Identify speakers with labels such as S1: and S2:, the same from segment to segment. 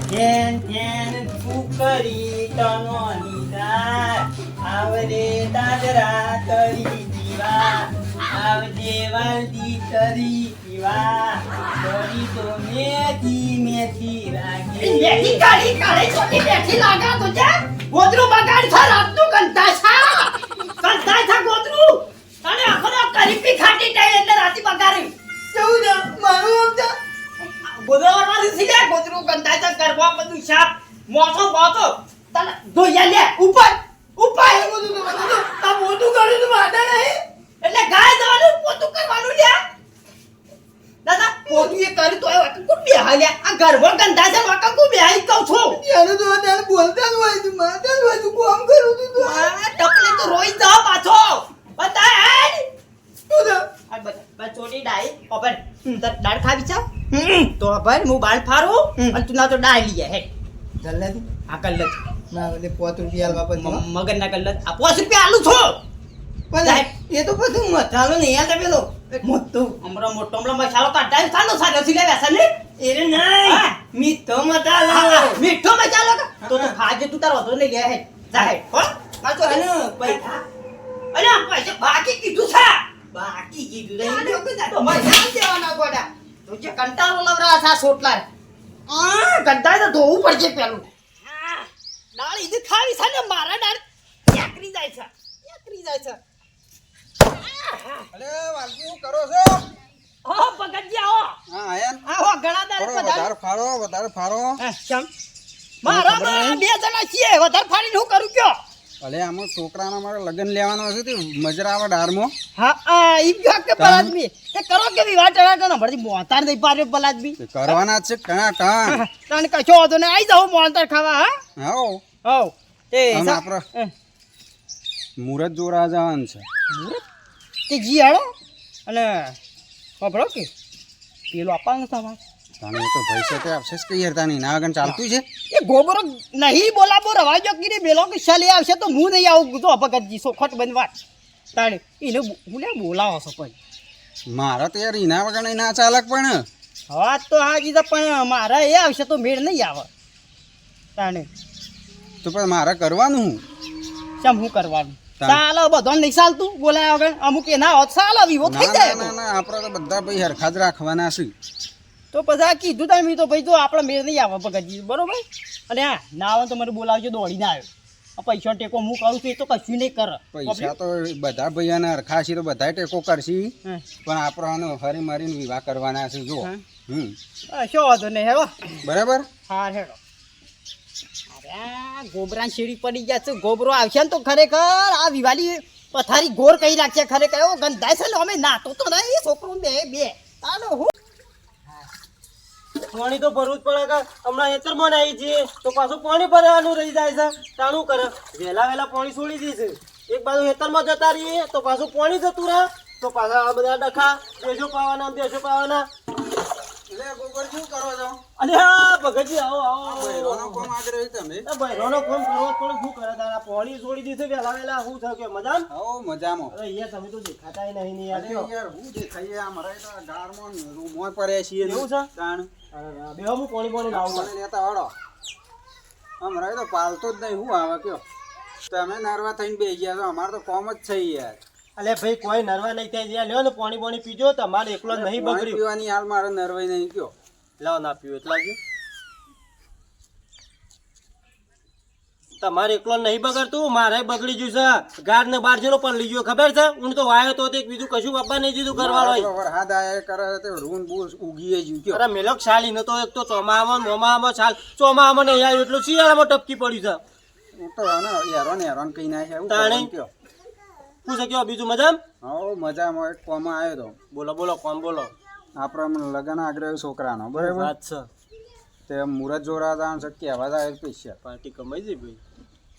S1: જેન જેન ફૂકરી તનો નીતા આવરે દાદરા તરી દીવા આવજે વાલદી તરી દીવા તરી તો મેથી મેથી લાગે
S2: મેથી કાઢી કાઢે છોટી મેથી લાગા તો છે ગોદરું બગાડ છે રાતનું કંટાય છે ગોદરું અને આખો કરીપી ખાટી ટાઈ એટલે રાતી બગાડી
S1: કેવું છે મારું આમ છે
S2: ગોદરવાળી થી લે ગોદરું કંટાય છે કરવા બધું સાપ મોટો તને ધોયા લે ઉપર
S1: આ મોટું કર્યું તું માટે નહીં
S2: એટલે ગાય જવાનું પોતું કરવાનું લે દાદા પોતું એ કરી તો આવ્યો કોણ બે હાલ્યા આ ગરબો કંટાય છે વાકા કો બે હાઈ કહું છું
S1: ત્યારે તો ત્યારે બોલતા જ હોય તું મારતા જ હોય તું કોમ કરું તું તું
S2: આ ટપલે તો રોઈ જાવ પાછો બતાય હેડ
S1: શું છે
S2: આ બસ છોટી ડાઈ ઓપન તો દાળ ખાવી છે તો ભાઈ હું બાળ ફારું અને તું ના તો ડાળ લઈ જાય હેડ
S1: જલ્દી તું
S2: આ કલ્લત
S1: ના એટલે 5 રૂપિયા આલવા પછી
S2: મગન ના કલ્લત આ 5 રૂપિયા આલું છો
S1: પણ એ તો પછી મસાલો નહીં યાદ પેલો મોટું
S2: હમણાં મોટો મસાલો કાઢાય સાનો સારો થી લેવા છે ને
S1: એરે નહીં
S2: હા.
S1: મીઠો મસાલો
S2: મીઠો મસાલો તો તું ખાજે તું તારો વધુ નહીં લે હેડ જા હેડ હો પાછો
S1: અને પૈસા
S2: અરે આ પૈસા બાકી કીધું છે
S1: બાકી કીધું નહીં
S2: તો મજા દેવાના ગોડા તું જે કંટાળો લવરા છે સોટલા કંટાળ તો ધોવું પડશે પેલું દાળ ઈદ ખાવી છે ને મારા દાળ યાકરી જાય છે
S3: અરે વાલજી શું કરો છો?
S2: હો પગજી આવો
S3: હા આયન
S2: આવો ઘણા દાળ
S3: થોડો વધારે ફારો
S2: કેમ મારા બે જણા છીએ વધારે ફાડીને હું કરું કયો
S3: અલે આમાં છોકરાના મારે લગ્ન લેવાનો હશે તે મજરા આવે ડારમાં
S2: હા ઈ ગયો કે પલાદમી તે કરો કે વિવાહ ટણા ને ભરતી મોતાર દઈ પારે પલાદમી
S3: તે કરવાના જ છે ટણા ટણ
S2: તણ કશો વાંધો ને આવી જાવ મોતાર ખાવા
S3: હાઓ
S2: હો તે
S3: આમ આપણે મુરત જોરા જવાનું છે
S2: તે જી હાડો અને ખબરો કે પેલો આપવાનું તમારે
S3: તને તો પૈસા તે આપશે કે યાર તાની ના આગળ ચાલતું છે
S2: એ ગોબરો નહીં બોલાવો રવાજો કીરી બેલો કે ચાલે આવશે તો હું નહીં આવું તો ભગતજી સોખટ બનવા તાણે એને હું લે બોલાવો છો પણ
S3: મારા તો યાર એના વગર ના ચાલક પણ
S2: હા તો હાજી તો પણ મારા એ આવશે તો મેળ નહીં આવે તાણે
S3: તો પણ મારે કરવાનું
S2: શમ હું કરવાનું ચાલો બધો નહીં ચાલતું બોલાયા વગર અમુક એ ના હોત ચાલો વિવો થઈ જાય
S3: ના આપણે તો બધા ભાઈ હરખા જ રાખવાના છે
S2: તો પછી આ કીધું તમે તો ભાઈ તો આપણે મેળ નહીં આવે ભગતજી બરોબર અને હા ના આવે તો મને બોલાવજો દોડીને આવ્યો આ પૈસા ટેકો હું કરું છું એ તો કશું નહીં કરે
S3: પૈસા તો બધા ભાઈઓને હરખા છે તો બધા ટેકો કરશી પણ આપણે હરી મારીને વિવાહ કરવાના છે જો
S2: શું વાંધો નહીં હેડો
S3: બરાબર
S2: હા હેડો અરે ગોબરા શેડી પડી ગયા છે ગોબરો આવશે ને તો ખરેખર આ વિવાલી પથારી ગોર કહી રાખશે ખરેખર એવો ગંધાય છે ને અમે નાતો તો નહીં છોકરો બે તાનો હું
S1: પાણી તો ભરવું જ પડે કે હમણાં હેતરમાં આવી છીએ તો પાછું પાણી ભરવાનું રહી જાય છે તાણું કરે વહેલા પાણી છોડી દઈશું એક બાજુ હેતરમાં જતા રહીએ તો પાછું પાણી જતું રહે તો પાછા આ બધા ડખા દેશો પાવાના
S3: લે ગોબર શું કરો છો
S1: અરે હા ભગતજી આવો
S3: બૈરોનો કોમ આગળ રહી તમે
S1: બહેરોનો ફોન કરવો પડે શું કરે તારા પાણી છોડી દીધું વહેલા શું થયું કે મજામ
S3: આવો મજામાં
S1: અરે યાર તમે તો દેખાતાય નહીં ને
S3: અરે
S1: યાર
S3: યાર હું દેખાઈએ આમ રહે તો ગારમાં રૂમમાં પડે છીએ
S1: એવું છે?
S3: તાણ
S1: બેહો હું પાણી લાવું
S3: પાણી લેતા વાળો આમ રહે તો પાલતો જ નહીં હું આવે કયો તમે નરવા થઈને બેસી ગયા છો અમારે તો કોમ જ છે યાર
S1: અલે ભાઈ કોઈ નરવા નહીં થાય જ્યાં લ્યો ને પાણી પીજો તમારે એકલો જ નહીં
S3: પાણી
S1: બગડ્યું
S3: પીવાની હાલ મારે નરવાઈ નહીં કયો
S1: લાવ ના પીવું એટલા જ તમારે એકલો નહીં બગડતું મારે બગડી ગયું છે ગાડ ને બાર જેલો પણ લઈ ગયો ખબર છે હું તો વાયો તો એક બીજું કશું બાપા નહીં દીધું કરવાળો
S3: વરસાદ આયા કરે તે રૂન બૂસ ઉગીએ જ્યું કયો
S1: અરે મેલોક શાલી નતો એક તો ચોમામાં છાલ ચોમામાં નહીં આવ્યું એટલું શિયાળામાં ટપકી પડ્યું છે
S3: હું તો આને હેરાન કઈ ના છે એવું
S1: તાણી.
S3: કયો
S1: શું છે કયો બીજું મજામ
S3: હો મજામાં એક કોમાં આવ્યો તો
S1: બોલો કોણ બોલો
S3: આપણે લગન આગ્રહ છોકરાનો બરાબર
S1: વાત છે
S3: તે મુરત જોડા દાન છે કહેવા જાય પૈસા
S1: પાર્ટી કમાઈ જઈ ભાઈ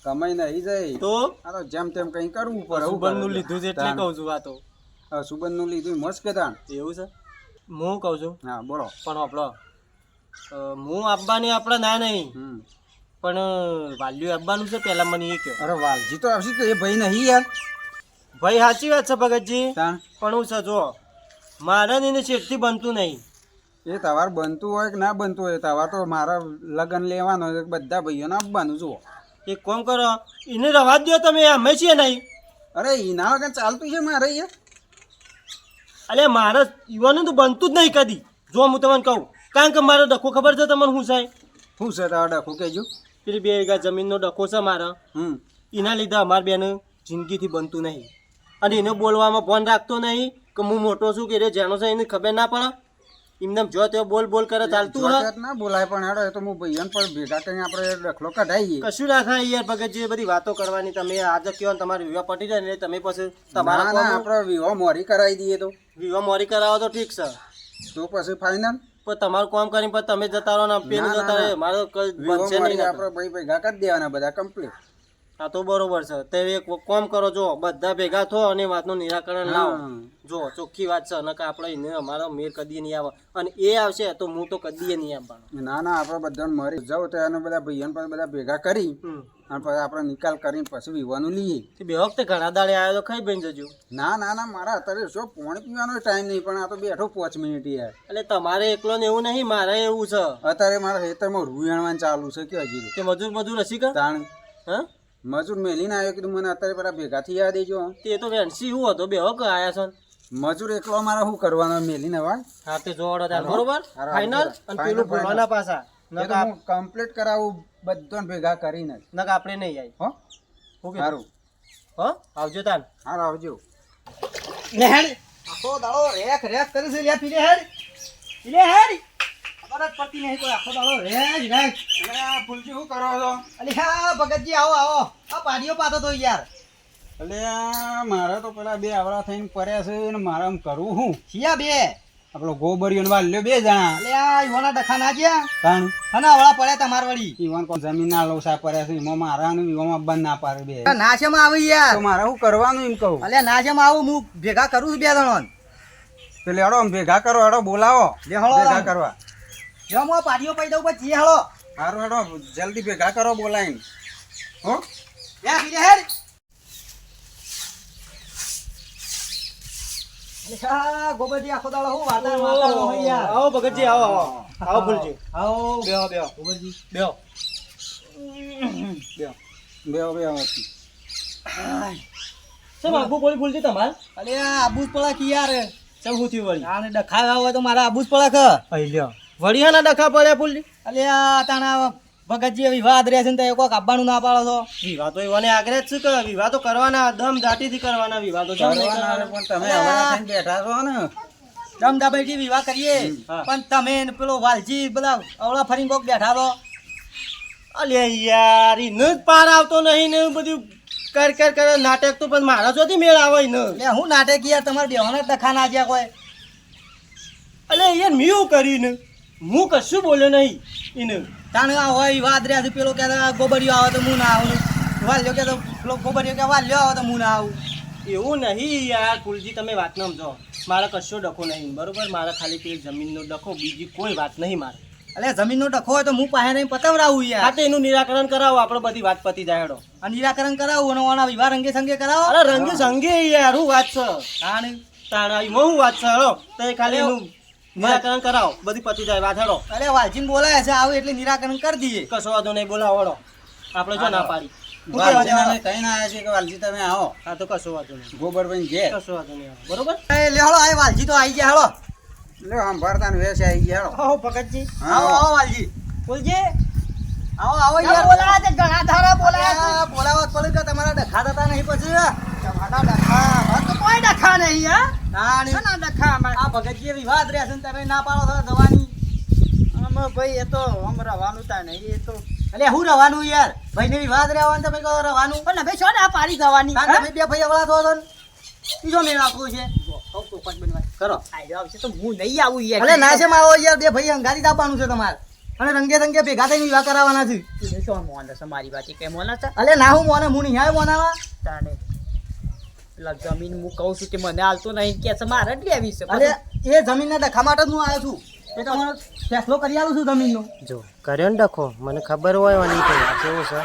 S3: કમાઈ નહીં જાય
S1: તો
S3: આ તો જેમ તેમ કઈ કરવું પડે
S1: સુબનનું લીધું છે એટલે કહું છું આ તો
S3: સુબંધ નું લીધું મસ્ત કેદાન
S1: એવું છે હું કહું છું
S3: હા બોલો
S1: પણ આપણો હું આપવાની આપણે ના નહીં પણ વાલ્યું આપવાનું છે પેલા મને એ કહો
S3: અરે વાલજી તો આવશે તો એ ભાઈ નહીં યાર
S1: ભાઈ સાચી વાત છે ભગતજી
S3: તાણ
S1: પણ હું છે જો મારે ને એને શેઠથી બનતું નહીં
S3: એ તહેવાર બનતું હોય કે ના બનતું હોય, તહેવાર તો મારા લગ્ન લેવાનો હોય, બધા ભાઈઓને આપવાનું જુઓ.
S1: એક કામ કરો, એને રવા દો તમે, અમે છીએ નહીં.
S3: અરે એના વગર ચાલતું છે મારે અહીંયા?
S1: અલે મારે યુવાનું તો બનતું જ નહીં કદી, જો હું તમને કહું. કારણ કે મારો ડખો ખબર છે તમને શું છે?
S3: શું છે તારા ડખું કહેજો.
S1: પેલી 2 વીઘા જમીનનો ડખો છે મારા, એના લીધે અમારે બેન જિંદગીથી બનતું નહીં. અને એને બોલવામાં ફોન રાખતો નહીં કે હું મોટો છું કે રે જેનો છે એને ખબર ના પડે. એમને જો તે બોલ કરે ચાલતું હોય.
S3: જોત ના બોલાય પણ હેડો એ તો હું ભાઈઓને પણ ભેગા કરીને આપણે ડખલો કઢાઈએ.
S1: કશું ના થાય યાર ભગત, જે બધી વાતો કરવાની તમે આજે કહો ને તમારે વિવાહ પટી જાય ને તમે પછી
S3: ના
S1: તમારા
S3: ના આપણે વિવાહ મોરી કરાવી દઈએ તો.
S1: વિવાહ મોરી કરાવો તો ઠીક છે,
S3: તો પછી ફાઇનલ
S1: પણ તમારું કામ કરીને પછી તમે જતા રહો ને પેલું જતા રહે, મારો કઈ
S3: વિવાહ
S1: બનશે
S3: મોરી
S1: નહીં.
S3: આપણે ભાઈ ભેગા કરી દેવાના બધા કમ્પ્લીટ.
S1: હા તો બરોબર છે. તે એક કામ કરો, જો બધા ભેગા થો અને વાતનું નિરાકરણ લાવો. જો ચોખ્ખી વાત છે, નકર આપણે એને અમારો મેર કદી નહીં આવે, અને એ આવશે તો હું તો કદી નહીં આવવાનો.
S3: ના ના આપણે બધાને મરી જાવ તો એને બધા ભાઈઓને પછી બધા ભેગા કરી અને પછી આપણે નિકાલ કરીને પછી વિવાહનું લઈએ.
S1: બે વખતે ઘણા દાડે આવ્યો તો ખાઈ બની જજો.
S3: ના ના ના મારા અત્યારે શું પાણી પીવાનો ટાઈમ નહીં, પણ આ તો બેઠો 5 મિનિટ યાર.
S1: એટલે તમારે એકલો ને એવું નહીં, મારે એવું છે.
S3: અત્યારે મારા ખેતરમાં રૂ વેણવાનું ચાલુ છે કે હજી
S1: કે મજૂર હસી કા
S3: તાણ
S1: હા
S3: મજૂર મેલીને આવ્યો, કીધું મને અત્યારે પેલા ભેગા થઈ આવ્યા દેજો.
S1: તે તો વેણસી હું હતો, બે વખત આયા છો.
S3: મજૂર એકલો મારે શું કરવાનો મેલીને વા.
S1: હા તે જોડો તાર બરોબર ફાઈનલ. અને પેલું ભૂલવાના પાછા
S3: હું કમ્પ્લીટ કરાવું બધાને ભેગા કરીને જ.
S1: નક આપણે નહીં આવી.
S3: હો
S1: ઓકે
S3: સારું
S1: હો આવજો તાન.
S3: હારું આવજો.
S2: લે હેડ આખો દાડો રેખ રેખ કરે છે. લે પીલે હેડ ખબર જ પડતી નહીં કોઈ, આખો દાડો રેખ રેખ.
S3: અરે આ ફૂલજી શું કરો છો?
S2: અલી હા ભગતજી આવો આ પાડીઓ પાતો તો યાર.
S3: એટલે આ મારે તો પેલા 2 આવડા થઈને પડ્યા છે ને મારે આમ કરવું શું?
S2: શિયા બે
S3: આપણો ગોબરિયો ને વાલ્યો 2 જણા.
S2: અલે આ ઈવાના ડખા ના જ્યા
S3: તાણ
S2: હના વળા પડ્યા તમાર વળી.
S3: ઈવન કોઈ જમીન ના લોસા પડ્યા છે, એમાં મારા ને ઈવામાં બંધ ના પાડે 2.
S2: નાશેમાં આવી યાર.
S3: તો મારે શું કરવાનું એમ કહું?
S2: અલે નાશેમાં આવું હું ભેગા કરું છું 2 જણોન.
S3: પેલે હેડો આમ ભેગા કરો, હેડો બોલાવો
S2: લે હળો
S3: ભેગા કરવા.
S2: જો હું પાડીઓ પડી દઉં પછી હળો.
S3: સારું હેડો જલ્દી ભેગા કરો બોલાવીને. હો
S2: લે પીલે હેડ. અલે આ ગોબરજી આખો દાડો હું વાતા હોય યાર.
S1: આવો ભગતજી આવો આવો ભૂલજી
S2: આવો
S1: બેહો
S2: ગોબરજી
S1: બેહો.
S3: બેહો બેહો.
S1: શું આબુ બોલી ભૂલજી તમારે?
S2: અલે આ આબુ જ પડે કે યાર.
S1: શું શું થયું વળી?
S2: આને ડખા હોય તો મારા આબુ જ પડે કે.
S1: પહેલ્યો વળી હાના ડખા પડ્યા ભૂલજી?
S2: અલે આ તાણા ભગતજી વિવાદ રહે છે ને તો કોક આપવાનું ના પાડો છો.
S1: વિવાહ તો એવાને આગ્રહ જ છે કે વિવાહ તો કરવાના, દમ દાટીથી કરવાના વિવાહ તો. જેમ નહીં
S3: કરવાના
S1: કરવાના.
S3: પણ તમે હમણાં થઈને બેઠા છો ને.
S2: દમ દાબાઈથી વિવાહ કરીએ
S1: હા.
S2: પણ તમે ને પેલો વાલજી બધા અવળા ફરીને કોક બેઠા છો.
S1: અલ્યા યાર ઈને જ પાર આવતો નહીં ને બધું કર નાટક તો પણ મારા જોથી મેળ આવે ને.
S2: એટલે હું નાટક યાર તમારે બેવાના ડખા ના જ્યાં કોઈ.
S1: અલે યાર મેં એવું કર્યું ને, હું કશું બોલ્યો નહીં એને.
S2: તાણ આ હોય વિવાદ રહ્યા છે. પેલો કહેતા ગોબરિયો આવે તો હું ના આવું, વાલ્યો કે તો પેલો ગોબરિયો કે વાલ્યો આવે તો હું ના આવું.
S1: એવું નહીં યાર કુલજી, તમે વાત ન સમજો. મારે કશો ડખો નહીં બરોબર, મારે ખાલી તે જમીનનો ડખો, બીજી કોઈ વાત નહીં મારે.
S2: એટલે જમીનનો ડખો હોય તો હું પાસે નહીં પતાવડાવું
S1: હા
S2: યાર.
S1: તો એનું નિરાકરણ કરાવો, આપણે બધી વાત પતી જાય હેડો.
S2: આ નિરાકરણ કરાવું અને ઓના વિવાહ રંગે સંગે કરાવો.
S1: અરે રંગે સંગે યાર હું વાત છે.
S2: તાણ
S1: તાણા એમાં હું વાત છે હેડો. તો એ ખાલી એનું નિરાકરણ કરાવો, બધી પતી જાય વાત હેડો.
S2: અરે વાલજીને બોલાય છે આવું એટલે નિરાકરણ કરી દઈએ.
S1: કશો વાંધો નહીં, બોલાવો હેડો. આપણે જો ના પાડી.
S3: વાલજી અમે કહીને આવ્યા છીએ કે વાલજી તમે આવો
S1: હા તો કશો વાંધો નહીં,
S3: ગોબરભાઈ ઘેર.
S1: કશો વાંધો નહીં બરોબર.
S2: એ લે હળો આ વાલજી તો આવી ગયા હળો.
S3: લે આમ ભરતા ને વેસ આવી ગયા.
S1: આવો ભગતજી.
S2: આવો આવો વાલજી.
S1: કુલજી
S2: આવો યાર. બોલાવા છે ઘણા ધારા બોલાવા. બોલાવા જ પડે કે તમારા ડખા થતા નહીં પછી. તમારા ડખા તો કોઈ ડખા નહીં હા. તાણી ના ડખા આ ભગતજી વિવાદ રહ્યા છે ને તમે ના પાડો છો જવાની.
S3: આમાં ભાઈ એ તો આમ રવાનું તા નહીં એ તો.
S2: એટલે હું રવાનું યાર ભાઈ ને વિવાદ રહેવાનું તમે કહો રવાનું પણ તમે છો ને આ પાડી જવાની. તમે 2 ભાઈ અવળા થો છો ને બીજો મેળ આપવું છે.
S1: કરો.
S2: આવશે તો હું નહીં આવું યાર. અલે ના છે માવો યાર 2 ભાઈ અંગારી દાબવાનું છે તમારે અને રંગે રંગે ભેગા થઈને વિવાહ કરાવવાના છે. શું મોન છે મારી વાત કે મોન છે? અલે ના હું મોને હું નહીં આવ્યો મોનાવા તાને. પેલા જમીન હું કહું છું કે મને હાલતો નહીં કે છે મારે જ લેવી છે. અલે એ જમીનના ડખા માટે જ હું આવ્યો છું. એ તમારો ફેસલો કરી આલું છું જમીનનો.
S1: જો કર્યો ને ડખો, મને ખબર હોય વાલી કે આ કેવું છે.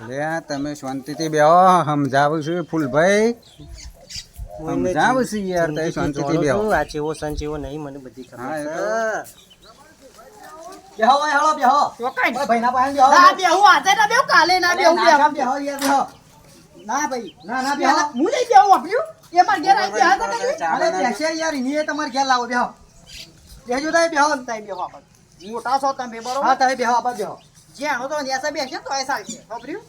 S3: લે તમે શાંતિથી બેહો, સમજાવું છું ફૂલભાઈ. સમજાવું છું યાર તમે શાંતિથી બેહો.
S1: આ ચેવો સન ચેવો નહીં મને બધી
S3: હા
S1: ખબર
S3: એ
S1: છે.
S2: બેહો ભાઈ હળો બેહો
S4: તો કઈ
S2: ઓય ભાઈના પાસે બેહો
S4: ના બેહું આજે ના બેહું કાલે ના
S2: અરે
S4: બેહું
S2: ના
S4: બેહું
S2: કામ બેહો યાર બેહો
S4: ના ભાઈ
S2: ના બેહો
S4: હું નહીં બેહું આપ્યું એ માર ઘેર આવી બેહા તા તમે
S3: ચાલે
S2: અરે
S3: ના
S2: બેસે યાર ઇની તમારે ઘેર લાવો બેહો બેહજો તાઈ બેહો
S4: તાઈ બેહો આપણે મોટા છો તમે બરોબર
S2: હા તાઈ બેહો આપા બેહો
S4: જ્યાં તો ન્યાસા બેસે તો એ ચાલશે ખબર્યું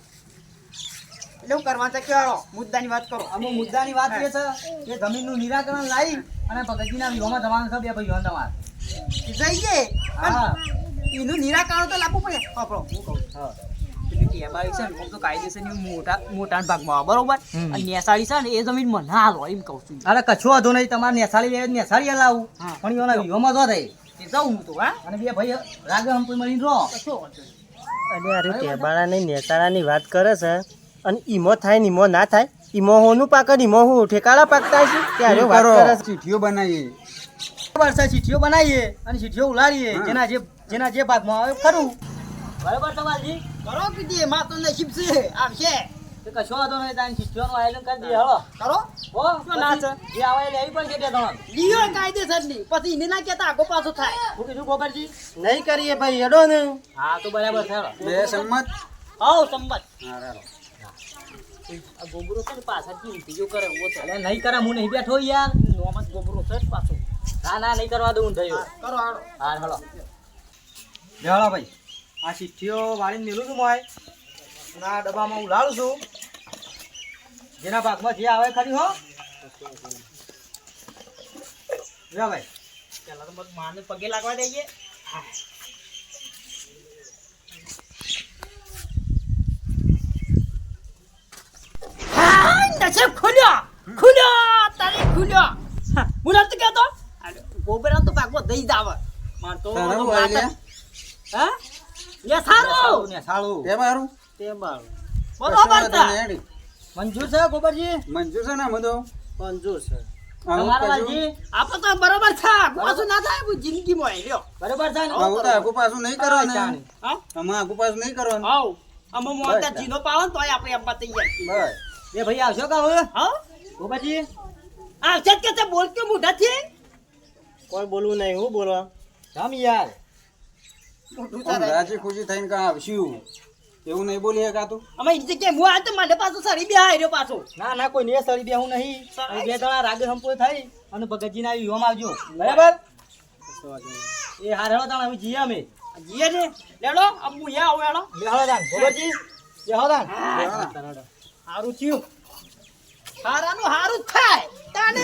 S4: એટલે હું કરવા છે કેવાળો મુદ્દાની વાત કરો
S2: આમાં મુદ્દાની વાત એ છે કે જમીનનું નિરાકરણ લાવી અને ભગતજીના વિહોમાં જવાનું છે બે ભાઈઓ તમારે
S4: જઈએ
S2: હા
S4: એનું નિરાકરણ તો લાવવું પડે આપણો હું કહું
S2: હા
S4: પેલી ટેબાઈ છે ને આમ તો કાયદેસરની મોટા ભાગમાં આવે, બરોબર
S2: હમ.
S4: અને નેસાડી છે ને એ જમીનમાં ના હાલો એમ કહું છું
S2: અરે કશો વાંધો નહીં તમારે નેસાડી લે નેસાડી લાવું
S4: હા.
S2: પણ એના વિહોમાં જો થઈ
S4: એ જાઉં હું તો હા
S2: અને બે ભાઈ રાગે હમ મળીને રહો
S4: કશો વાંધો નહીં.
S1: અરે અરે ટેબાળાની નેતાળાની વાત કરે છે અને ઈમો થાય ને ઈમો ના થાય ઈમો હોનું પાક ને ઈમો હું ઠેકાડા પાકતા છે ત્યારે વાત
S3: કરો
S1: કરે છે.
S3: ચીઠીઓ બનાવીએ
S2: બરાબર છે ચીઠીઓ બનાવીએ અને ચીઠીઓ ઉલાડીએ
S3: હા.
S2: જેના જે ભાગમાં આવે ખરું બરાબર તમારજી
S4: કરો કીધી એમાં તો નસીબ છે આવશે
S2: તો કશો વાંધો નહીં તારી ચીઠીઓનું આયોજન કરી દઈએ હળો
S4: કરો
S2: હો
S4: શું ના છે?
S2: જે આવે એ લેવી પડશે બે તમારે
S4: લીયો કાયદેસરની પછી એને ના કહેતા આગો પાછો થાય
S2: શું કીધું ગોબરજી
S1: નહીં કરીએ ભાઈ હેડો ને
S2: હા તો બરાબર છે હળો
S3: બે સંમત
S2: આવ સંમત
S3: હા રારો.
S2: આ ગોબરો છે ને પાછળથી ઊંધીઓ કરે એવો છે અરે નહીં કરે હું નહીં બેઠો યાર નોમ જ ગોબરો છે જ પાછો ના નહીં કરવા દઉં થયો
S4: કરો હાડો
S2: હા હળો બેહળો ભાઈ આ ચિઠ્ઠીઓ વાળીને મેલું છું મોય અને આ ડબ્બામાં હું લાડું છું જેના ભાગમાં જે આવે ખરી હો લે ભાઈ
S4: પેલા તો બધું માને પગે લાગવા દઈએ નસીબ ખુલ્યો તારે ખુલ્યો હું નથી કહેતો ગોબરા તો ભાગમાં દઈ જ આવે માર તો
S3: તારે હું આવી લે?
S4: હા લે સારું
S2: ને સાળું
S3: તે મારું
S1: ટેબાળ
S4: બરોબર
S3: કશું
S4: છે
S3: વાંધો નહીં, હેડી.
S2: મંજૂર છે ગોબરજી
S3: મંજૂર છે ને આમાં તો?
S1: મંજૂર છે
S3: આવું
S2: તમારા
S3: કશું?
S2: વાલજી
S4: આપણે તો બરોબર છે પાછું ના થાય હું જિંદગીમાં આવી લ્યો
S2: બરોબર છે ને
S3: આવું તો આગુ પાછું નહીં કરવાનું
S2: ચાલે.
S4: હા
S3: આમાં આગુ પાછું નહીં કરવાનું
S4: આવ અમે મોટા
S3: બસ.
S4: જીનો પાવન તોય આપણે એમ તૈયાર છીએ.
S3: બસ
S2: બે ભાઈ આવશો કા હવે
S4: હા
S2: ગોબરજી
S4: આ છે કે તે બોલ કે મોઢાથી
S1: કોઈ બોલવું નહીં હું બોલવા
S2: જામ યાર
S4: મોઢું
S3: આમ
S4: તારે.
S3: રાજી ખુશી થઈને કાં આવશું એવું નહીં બોલી શકાતું
S4: અમે ઈ જગ્યાએ હું આ તો મારે પાછું સરી બે આવ્યો પાછો
S2: ના ના કોઈ ને સળી બેહું નહીં
S4: સળી?
S2: અહીં બે જણા રાગે સંપો થઈ અને ભગતજી ના વિહોમાં આવજો બરાબર એ હાર હેડો તાણ હવે જઈએ અમે
S4: જીએ ને લેડો અબ હું યા આવું હેડો
S2: બેહો તાણ ગોબરજી બેહો તાણ
S4: હારું થયું હારાનું હારું જ થાય તાને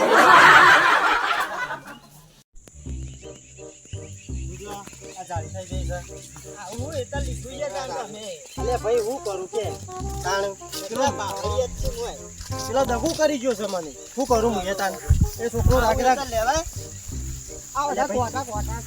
S2: આ જાળી થઈ ગઈ છે
S4: આવું એ તો લીધું છે તાન તમે
S1: અલે ભાઈ હું કરું કે તાણ
S4: પેલા બાવળિયા જ છે મોય.
S1: પેલો દગું કરી ગયો છે મને શું કરું હું એ તાણ એ છોકરો રાખ રાખ
S4: લેવાય આવો
S1: અલ્યા ભાઈ.
S4: કોટા કોટા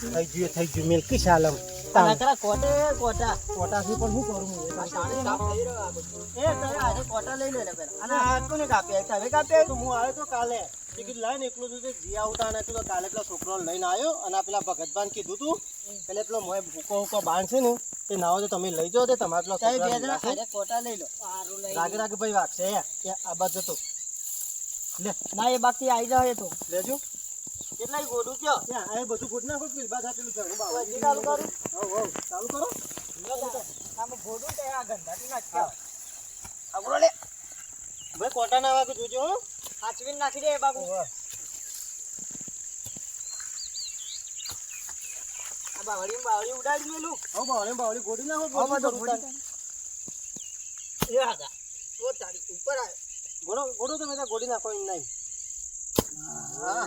S1: થઈ ગયું મિલકી શાલમ તાણ
S4: નકરા કોટે કોટા
S1: પોટાથી પણ શું કરું હું એ તાણ?
S4: તાણે કાપ થઈ રહ્યો આ બધું. એ તારે આજે કોટા લઈ લે પેલા અને આ કોને કાપ્યા તમે કાપ્યા
S1: તો હું આવ્યો તો કાલે ટિકિટ લાવીને એકલું છું જી આવતા નથી તો કાલે પેલા છોકરો લઈને આવ્યો અને આ પેલા ભગતભાન કીધું તું એટલે પેલો મોય ભૂકો બાંધ છે ને તે નાવો તો તમે લઈ જાઓ તે તમારે પેલા
S4: તમે બે
S1: છોકરાને
S4: જણા
S1: રાખો.
S4: ખાલી કોટા લઈ લો સારું લઈ
S1: રાગે રાગે ભાઈ વાગશે એ આ બાજુ જતો લે
S4: ના એ બાકી આવી જાય તો
S1: લેજો
S4: કેટલાય ગોડું કયો
S1: ત્યાં આ બધું ફૂટ નાખો પેલી બાજુ પેલું ઘણું બાવા.
S4: હજી ચાલુ કરું
S1: હવ હવ ચાલુ કરો
S4: આમાં ગોડું કે આ ગંધાથી નાખ્યા આગળ લે
S1: ભાઈ કોટા ના વાગે જોજો હો
S4: હાચવીને નાખી દે બાબુ આ બાવળી ઉડાડી મેલું
S1: હવ બાવળી ગોડી નાખો
S4: હા, બધું
S1: ગોડી
S4: ગોડી એ હાદા ઓ તારી ઉપર આવ્યો
S1: ગોડો તમે ત્યાં ગોડી નાખો એમ નહીં
S4: હા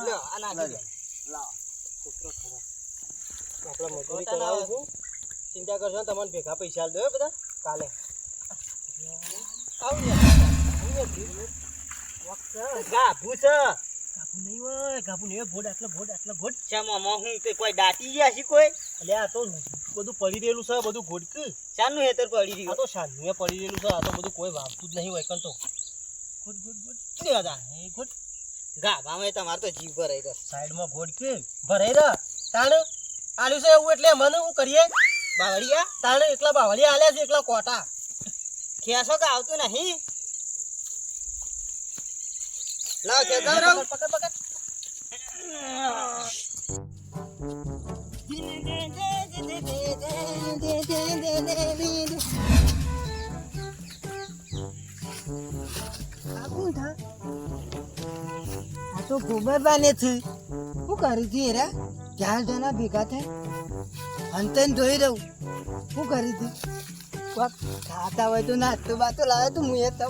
S4: લ્યો આ નાખી દે
S1: છોકરો ખરા આપણે મજૂરી કરાવીશું ચિંતા કરશો ને તમને ભેગા પૈસા આલ દો હો બધા કાલે
S4: આવ ને ગાભું છે
S1: ગાભું નહીં હોય ગાભું નહીં હોય ભોડ આટલા ભોડ
S4: ચામાં હું તે કોઈ દાટી ગયા છે કોઈ
S1: એટલે આ તો બધું પડી રહેલું છે બધું ઘોડક
S4: ચાનું હેતર પડી
S1: આ
S4: રહ્યું
S1: તો શાનું પડી રહેલું છે આ તો બધું કોઈ વાવતું જ નહીં હોય કણ તો ગોડ
S4: કેટલી હતા
S1: એ ગોડ
S4: ગાભામાં તમારે તો જીવ ભરાઈ ગયો
S1: સાઈડમાં ઘોડક ભરાઈ રહ્યા તાણ આલ્યું છે એવું એટલે મને શું કરીએ
S4: બાવળિયા
S1: તાણ એકલા બાવળિયા આલ્યા છે એકલા કોટા
S4: ખેસો કે આવતું નહીં લાવ ખેતો રહો
S1: પકડ પકડ
S4: ધીરે ધીરે
S2: આ કોણ થા? આ તો ગોબરબાને છે. શું કરી હતી એરા? ચાર જણા ભેગા થાય અંતન જોઈ રહું. શું કરી હતી? કોક ખાતા હોય તો નાસ્તો બાતો લાવે તો હું એ તો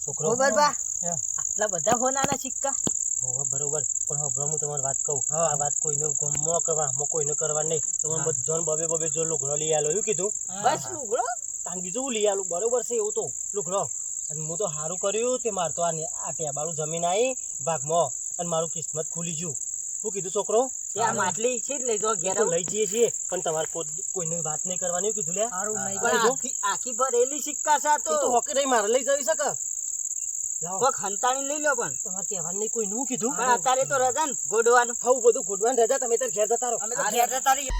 S1: છોકરો
S2: ગોબરબા
S1: હા.
S4: આટલા બધા હોનાના સિક્કા
S1: હોવે, બરોબર. પણ હવે હું તમારી વાત કહું, આ વાત કોઈને ગમો કરવા કોઈને કરવા નહીં. તમારે બધાને બબે બબે જો લુગડો લઈ આલો એવું કીધું.
S4: બસ લુગડો
S1: તાન બીજું હું લઈ આલું, બરોબર છે એવું તો લુગડો. અને હું તો સારું કર્યું તે મારે તો આ ટેબાળું જમીન આવી ભાગમાં અને મારું કિસ્મત ખુલી ગયું. શું કીધું છોકરો?
S4: ત્યાં માટલી છે જ લઈ જો ઘેર
S1: તો લઈ જઈએ છીએ પણ તમારે કોઈને વાત નહીં કરવાની એવું કીધું. લે
S4: સારું નહીં
S1: પણ
S4: આખી આખી ભરેલી સિક્કા છે આ
S1: એ તો
S4: તો
S1: હોકે નહીં મારે લઈ જવી શકે. લાવો
S4: કોક હંતાણી લઈ લો પણ
S1: તમારે કહેવાનું નહીં કોઈને. હું કીધું
S4: પણ અત્યારે તો રજા ને ગોડવાનું
S1: હવું બધું ગોડવાન રજા, તમે તો ઘેર જતા રહો.
S4: અમે તો ઘેર જતા રહીએ.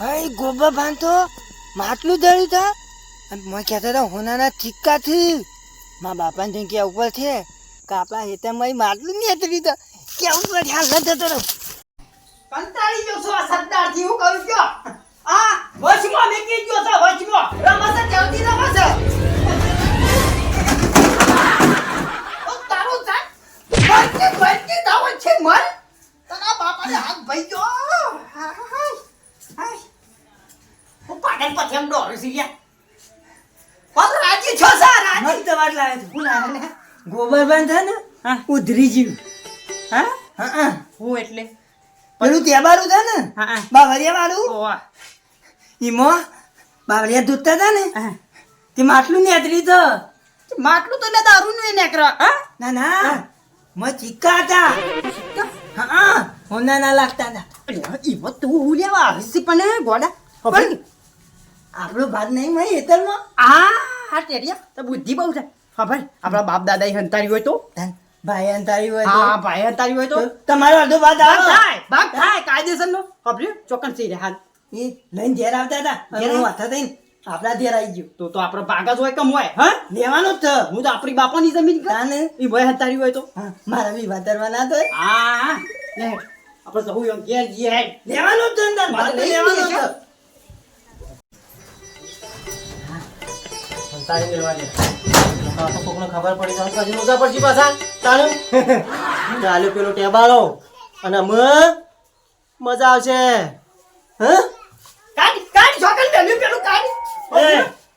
S2: હઈ ગોબર બાંધતો માટલું દળ્યું તા અને મને કહેતા હતા હોનાના સિક્કા થી મારા બાપાને જગ્યા ઉપર છે કાપા હેતામાં માટલું નહીં હતું લીધા કે ઉપર હાલ જતો રહો.
S4: કંટાળી ગયો છો આ સરદારજી હું કરું કયો આ વચમાં મેકી ગયો છે વચમાં રમશે કેવતી રમશે ઓ તારું જાન બનતી દાવ છે મન તના બાપાને હાથ ભઈ ગયો હાય હું પાડન પછી એમ ડોર છે યાર પણ રાજી છો સા રાજી
S2: મસ્ત વાત લાવે છે હું લાવે ને ગોબર બાંધા ને ઉધરી જીવ
S4: હા
S2: હા
S4: હું એટલે
S2: પેલું તેબારું છે ને
S4: હા
S2: બાવરિયા વાળું
S4: ઓવા
S2: ઈમો બાવરિયા દૂધતા હતા ને તે માટલું નેતરી તો
S4: માટલું તો એટલે દારૂ નું નેકરા હા
S2: ના ના મ ચીકા હતા હા હોના ના લાગતા હતા
S4: ઈવો તું હું લેવા હસી પણ ગોડા
S2: પણ આપણો ભાત નહીં મય હેતરમાં
S4: આ ટેડિયા તો બુદ્ધિ બહુ છે હા ભાઈ આપણા બાપ દાદા હંતારી હોય તો
S2: ભાઈ અંતારી હોય
S4: હા
S2: તો
S4: ભાઈ હંતારી હોય તો
S2: તમારો અડધો ભાત આવો
S4: ભાગ થાય કાયદેસર નો આપણે ચોકન સી રે હાલ
S2: એ લઈને ઘેર આવતા હતા
S4: ઘેર
S2: હું હાથા થઈને આપણા ઘેર આવી ગયો
S4: તો આપણો ભાગ જ હોય કમ હોય હા
S2: લેવાનું જ
S4: હું તો આપણી બાપાની જમીન
S2: તાને
S4: ઈ ભાઈ હંતારી હોય તો
S2: મારા બી વાતરવા ના તો
S4: હા લે આપણે તો હું ઘેર જઈએ
S2: લેવાનું જ ધંધા
S4: મારે
S2: ભાત
S4: લઈ
S2: લેવાનું
S4: જઈએ
S2: જ
S4: છે.
S1: સંતાડી મેળવાની. આ તો કોકને ખબર પડી જાય પછી મોજા પડશે પાછા. તાણું ચાલ્યો પેલો ટેબાળો અને મજા આવશે. હા
S4: કાઢ ચોકન પેલું પેલું કાઢ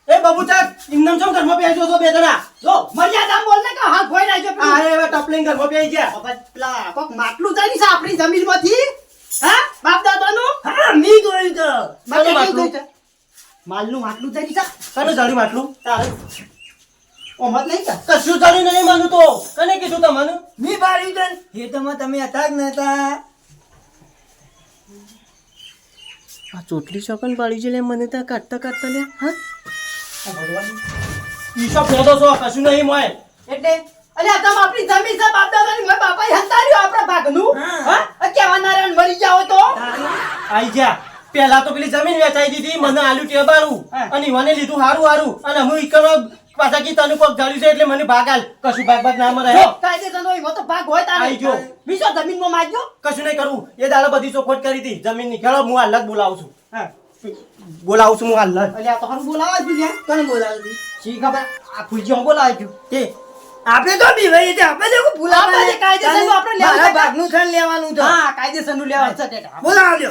S1: એ બબુચા ઇમનામ ચમ ઘરમાં બેસજો છો બે જણા.
S4: જો મર્યાદા બોલ ને કે હાથ ભોય નાખજો પેલું
S1: અરે હવે ટપલિંગ ઘરમાં બેસી ગયા.
S4: હવે પેલા કોક માટલું જાય છે આપણી જમીનમાંથી હા બાપ દાદાનું
S2: હા મી જોયું તો
S1: મારું માટલું.
S4: માલનું માટલું જાય છે
S1: કને જાણ્યું માટલું?
S4: તારે ઓમત નહીં કે
S1: કશું જાણ્યું નહીં માનું તો. કને કીધું તમને?
S2: મી બાળી દે હેતરમાં તમે હતા જ નતા
S1: આ ચોટલી ચોકન પાડી છે લે મને ત્યાં કાઢતા કાઢતા લે. હા ઈશો ફેદો છો કશું નહીં મોય.
S4: એટલે અલ્યા તમે આપણી જમીન છે બાપ દાદાની મોય બાપાએ હંતાર્યું આપણા ભાગનું
S2: હા.
S4: હા કેવાના રે મરી જાઓ તો
S1: આઈ જા. પેલા તો પેલી જમીન વેચાઈ દીધી, મને આલુ ટેબાળું
S4: હા.
S1: અને ઈવાને લીધું હારું અને હું ઈકનો પાછા કી તને કોક જાળ્યું છે એટલે મને ભાગ આલ. કશું ભાગ ના મરે.
S4: જો કાયદેસર હોય તો ભાગ હોય તારે
S1: આઈ ગયો.
S4: બીજો જમીનમાં મારજો
S1: કશું નહીં કરવું. એ દાડો બધી ચોખવટ કરી હતી જમીનની. ખેડો હું હાલ જ બોલાવું છું.
S4: હા
S1: બોલાવું છું હું હાલ જ.
S4: અલ્યા તો હારું બોલાવા જ લ્યા
S2: કોને બોલાવતી
S4: શી ખબર આ ફૂલજીઓ બોલાવે છે
S2: તે આપણે તો બી ભાઈ તે આપણે તો ભૂલાવા
S4: આપણે જે કાયદેસરનું આપણે લેવાનું
S2: મારા
S4: છે.
S2: ભાગનું થન લેવાનું તો
S4: હા કાયદેસરનું લેવા છે ટેટા
S2: બોલાવજો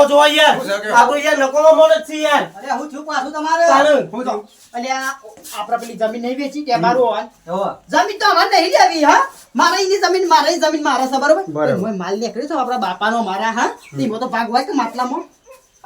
S1: જો યાર આપણું યાર નકોનો મોણ જ છે યાર.
S4: અરે હું છું પાછું તમારે
S1: તારું.
S4: હું તો અલ્યા આપણે પેલી જમીન નહીં વેચી તે મારું હોય
S2: હો
S4: જમીન તો અમારે નહીં લેવી હા મારે એની જમીન મારે છે બરોબર હું માલ નીકળી છું આપણા બાપાનો મારા હા તેમાં તો ભાગ હોય કે માટલામાં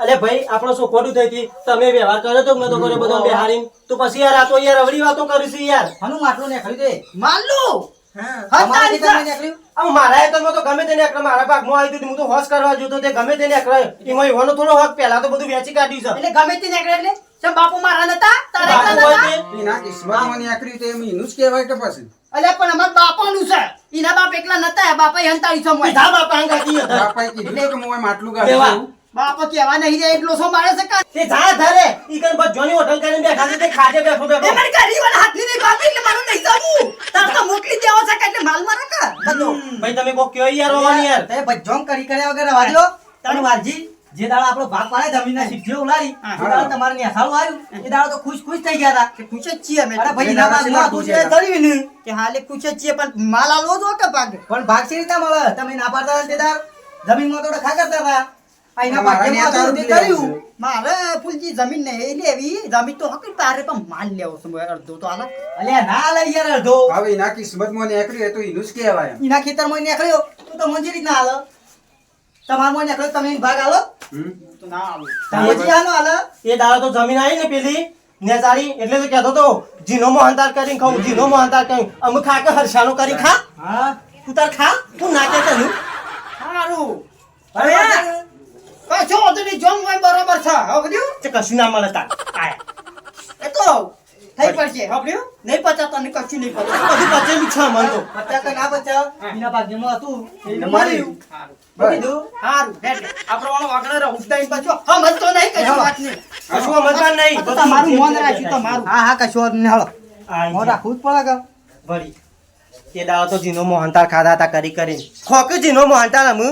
S1: અલે ભાઈ આપણો શું ખોટું થઈ હતી? તમે વ્યવહાર કર્યો તો નતો કર્યો બધો બેહારીને? તો પછી યાર આ તો યાર અવળી વાતો કરીશ યાર.
S2: હનું માટલું ને ખરીદે
S4: માલું
S2: હા
S4: અમારે
S2: તમારે તમે નીકળ્યું
S1: આમ મારા હેતરમાં તો ગમે તેને એકલા મારા ભાગમાં આવી હતી હું તો હોશ કરવા જોતો તે ગમે તેને એકલા એમાં એવાનો થોડો હક પહેલા તો બધું વેચી કાઢ્યું છે.
S4: એટલે ગમે તે નીકળે એટલે ચમ બાપુ મારા નતા તારે
S1: બાપુ
S4: એકલા
S1: હોય
S4: નતા?
S1: તે
S3: એના કિસ્મતમાં નીકળ્યું તો એમ એનું જ કહેવાય કે પછી
S4: અલ્યા પણ અમાર બાપાનું છે એના બાપ એકલા નતા બાપા હંતાળી છો મોય
S1: જા બાપા અંગાતી હતા.
S3: બાપાએ કીધું તું કે હું આમ આટલું ગાડી
S1: દેવા.
S3: દઉં.
S4: બાપા કેવા નહીં રે એટલો સો મારે છે કા
S1: તે જા ધરે ઈ કન બસ જોની હોટલ કરીને બેઠા છે તે ખાજે બેઠો
S4: એ
S1: બેઠો
S4: મને ગરીબના હાથની નહીં બાપી એટલે મારું નહીં જાવું તાર તો મોકલી દેવો છે કે એટલે માલ મારા કા બધો
S1: ભાઈ તમે કોક કયો યાર રોવાની યાર
S2: તે ભજ્જોમ કરી કર્યા વગર રવા દ્યો. તને વાલજી જે દાડો આપણો ભાગ પાડે જમીનના સિદ્ધિઓ ઉલારી
S4: હા.
S2: એ દાડો તમારે નેસાળું આવ્યું એ દાડો તો ખુશ થઈ ગયા હતા
S4: કે ખુશ જ છીએ અમે
S2: અરે ભાઈ
S3: એના
S2: ના
S3: સિવાય
S2: તું
S3: ખુશ
S2: જે
S3: હતા.
S2: કર્યું ને
S4: કે હાલે ખુશ જ છીએ પણ માલ આલવો જો કે ભાગ
S2: પણ ભાગ સી રીતે મળે તમે ના પાડતા હતા તે દાડ જમીનમાં તો ડખા કરતા હતા આ એના
S3: અમારા
S2: ભાગ્યમાં
S3: નેતા
S2: હતું તે
S3: રૂપિયા
S2: કર્યું
S3: છે.
S4: મારે ફૂલજી જમીન નહીં લેવી જમીન તો હકી તારે પણ માલ લેવો છે મોય અડધો તો આલા
S2: અલ્યા ના લઈ યાર અડધો
S3: હવે એના કિસ્મતમાં નીકળ્યું એ તો એનું જ કહેવાય એમ.
S2: એના ખેતરમાં નીકળ્યો તું તો મંજૂરી જ ના હાલો તમારમાં નીકળ્યો તમે એને ભાગ હાલો
S3: હમ?
S4: તો ના આલું
S2: તમે જે હાલો હાલો
S1: એ દાડો તો જમીન આવી ને પેલી નેચારી એટલે તો કહેતો તો જીનો મોહનતાર કરીને ખાઉં જીનો મોહનતાર કરીને અમે ખા કે હરસાનો કરી ખા
S2: હા
S1: તું તાર ખા તું ના કે તને
S4: સારું
S2: અરે
S4: કશો વાંધો નહીં જોમ હોય બરોબર છે હવે બધું
S1: તે કશું ના મળે તાર આયા
S4: એ તો થઈ પડશે હવે નહીં પચાસ તને કશું નહીં પચાસ
S1: બધું પચેલું છે મન તો
S2: બચ્ચા કઈ ના બચ્ચા એના ભાગ્યમાં હતું એને
S3: મળ્યું.
S2: મળ્યું
S4: સારું
S3: બસ.
S2: કીધું
S4: સારું હેડ આપણો વાળો આગળ રહો ઉડાઈને પાછો હમ તો નહીં કશું વાત નહીં
S1: કશું સમજતા નહીં
S4: આ તો તમારું મન રાખ્યું તમારું
S2: હા હા કશો વાંધો નહીં હાલો
S1: આઈ
S2: મોં
S1: જા.
S2: રાખવું જ પડે કે
S1: વળી તે દાડો તો જીનો મોહનતાર ખાધા હતા કરી કરીને ખોક જીનો મોહનતાર અમે